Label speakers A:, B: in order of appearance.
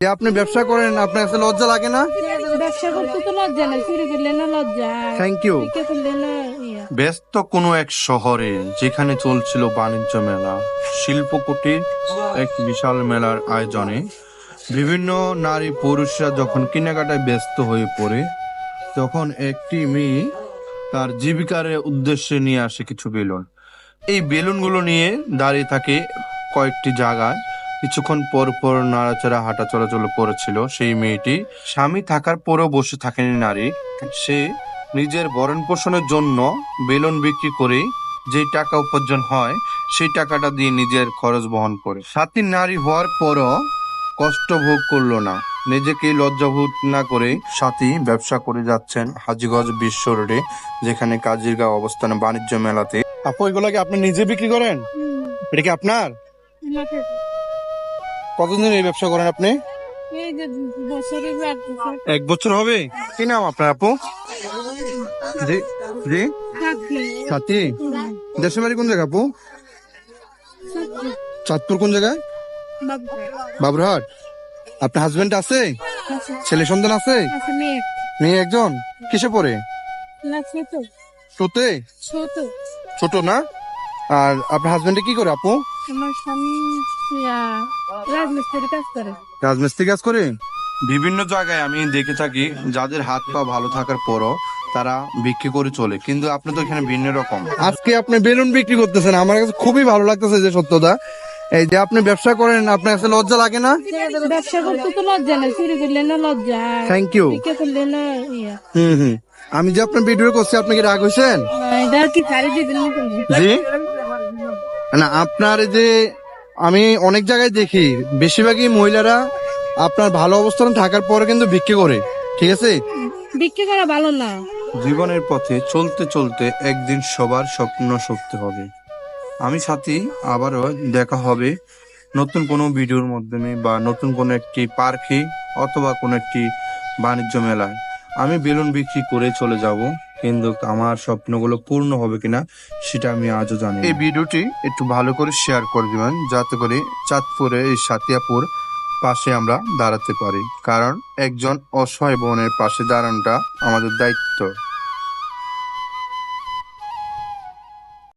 A: যে আপনি ব্যবসা করেন, আপনার কাছে লজ্জা লাগে না?
B: ব্যবসা করতে তো লজ্জা নাই, চুরি করলে না লজ্জা,
A: থ্যাংক ইউ।
B: বিক্রি করলে না ইয়া।
C: ব্যস্ত কোনো এক শহরে যেখানে চলছিল বাণিজ্য মেলা, শিল্পকুটির এক বিশাল মেলার আয়োজনে বিভিন্ন নারী পুরুষরা যখন কেনাকাটায় ব্যস্ত হয়ে পড়ে, তখন একটি মেয়ে তার জীবিকার উদ্দেশ্যে নিয়ে আসে কিছু বেলুন। এই বেলুনগুলো নিয়ে দাঁড়িয়ে থাকে কয়েকটি জায়গায়। কিছুক্ষণ পর পর নাড়াচাড়া হাঁটা চলাচল করেছিল সেই মেয়েটি। স্বামী থাকার পরেও বসে থাকেনি নারী। সে নিজের ভরণ পোষণের জন্য বেলুন বিক্রি করে যে টাকা উপার্জন হয় সেই টাকাটা দিয়ে নিজের খরচ বহন করে। সাথী নারী হওয়ার পরও কষ্ট ভোগ করলো না। নিজেকে লজ্জাবোধ না করে সাথী ব্যবসা করে যাচ্ছেন হাজীগঞ্জ বিশ্ব রোডে, যেখানে কাজিরগাঁও অবস্থানে বাণিজ্য মেলাতে।
A: আপু, এগুলো কি আপনি নিজে বিক্রি করেন? এটা কি আপনার?
B: আমাকে
A: কতদিন এই ব্যবসা করেন আপনি?
B: এই যে বছরে লাগতেছে।
A: 1 বছর হবে। কি নাম আপনার আপু? জি জি, সাথী। দেশের বাড়ি কোন জায়গা আপু? চাঁদপুর কোন জায়গায়? বাবুরহাট। আপনার হাজবেন্ড আছে? ছেলে সন্তান আছে? মেয়ে একজন। কিসে পড়ে? ছোটে? ছোট না? আর আপনার হাজবেন্ডে কি করে আপু?
B: আমার স্বামী রাজমিস্ত্রির কাজ করে।
A: রাজমিস্ত্রি কাজ করে।
C: বিভিন্ন জায়গায় আমি দেখে থাকি যাদের হাত পা ভালো থাকার পরও তারা বিক্রি করে চলে, কিন্তু আপনি তো এখানে ভিন্ন রকম।
A: আজকে আপনি বেলুন বিক্রি করতেছেন, আমার কাছে খুবই ভালো লাগতেছে যে সত্যতা। এই যে আপনি ব্যবসা করেন, আপনার কাছে লজ্জা লাগে না?
B: ব্যবসা করতে তো লজ্জা নাই, চুরি করলে না লজ্জা,
A: থ্যাংক ইউ।
B: বিক্রি করলে না ইয়া।
A: হুম। আমি যে আপনার ভিডিও করছি, আপনি কি রাগ হয়েছেন?
B: এটা কি শাড়ি দিবেন নাকি?
A: জি না, আপনার এই যে আমি অনেক জায়গায় দেখি বেশিরভাগই মহিলারা আপনার ভালো অবস্থানে থাকার পরে কিন্তু ভিক্ষে করে, ঠিক আছে?
B: বিক্রি করা ভালো না।
C: জীবনের পথে চলতে চলতে একদিন সবার স্বপ্ন সত্যি হবে। আমি সাথী, আবারও দেখা হবে নতুন কোনো ভিডিওর মাধ্যমে বা নতুন কোনো একটি পার্কে অথবা কোনো একটি বাণিজ্য মেলায়। আমি বেলুন বিক্রি করে চলে যাব, কিন্তু আমার স্বপ্নগুলো পূর্ণ হবে কিনা সেটা আমি আজও জানি না। এই ভিডিওটি একটু ভালো করে শেয়ার করে দিবেন, যাতে করে চাঁদপুরে এই সাতিয়াপুর পাশে আমরা দাঁড়াতে পারি, কারণ একজন অসহায় বোনের পাশে দাঁড়ানোটা আমাদের দায়িত্ব।